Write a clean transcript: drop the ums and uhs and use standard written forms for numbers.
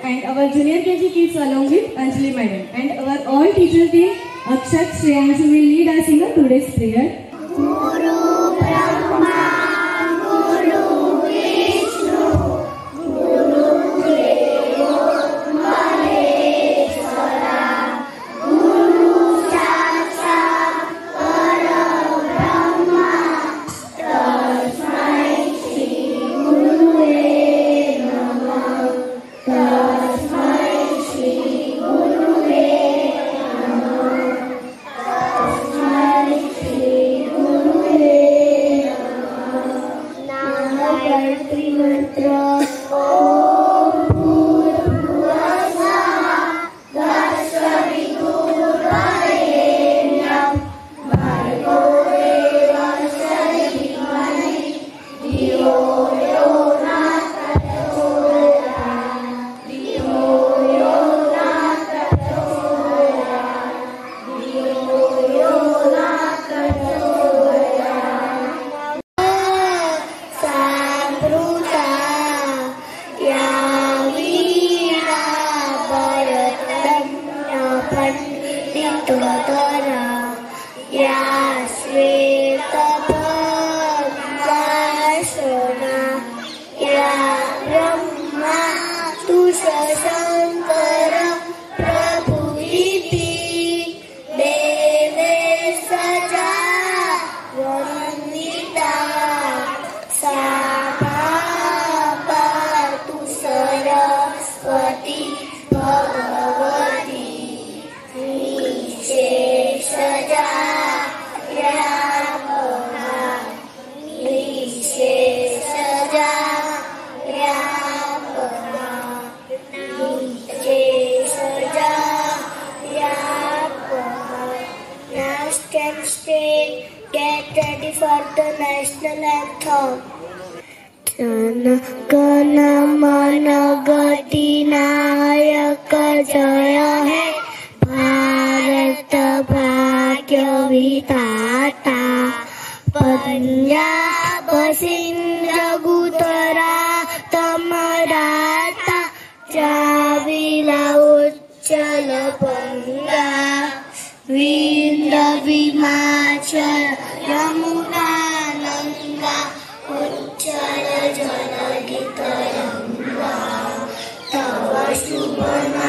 and our junior KG kids along with Anjali madam and our all teacher team Akshat Shreyansh will lead us in today's prayer. Guru Brahma, Guru Vishnu, Guru Deva Maheshwara, Guru Sakshat Parabrahma, Tasmai Shri Gurave Namah, Tasmai Shri Gurave Namah, Tasmai Shri Gurave Namah. Nama Gayatri Mantra. Om Bhurvasvaha Tassaviturvarenyam Bhargo Devasya Dhimani Dhiyo Yo Na Prachodayat Dhiyo Yo Na Prachodayat Dhiyo Yo Na Prachodayat. Sampruta Ya Veena Bharatanya Panditotara Ya Sweta Padmasana Ya Brahma Tusha Shankara Prabhu Iti Deve Saja Vandita Sabapatu Saraswati Bhagavati Nisheshaja Yamaha Nisheshaja Yamaha Nisheshaja Yamaha. Now stand straight, get ready for the national anthem. Jana Gana Mana Gati Nayaka Jaya Hai Bharata Bhagya Vitata Punjab Sindh Gujarat Maratha Javila Uchala Banga Vindhya Vimachal Yamuna Nanga Uchala Janagita Ranga Tava Shubhana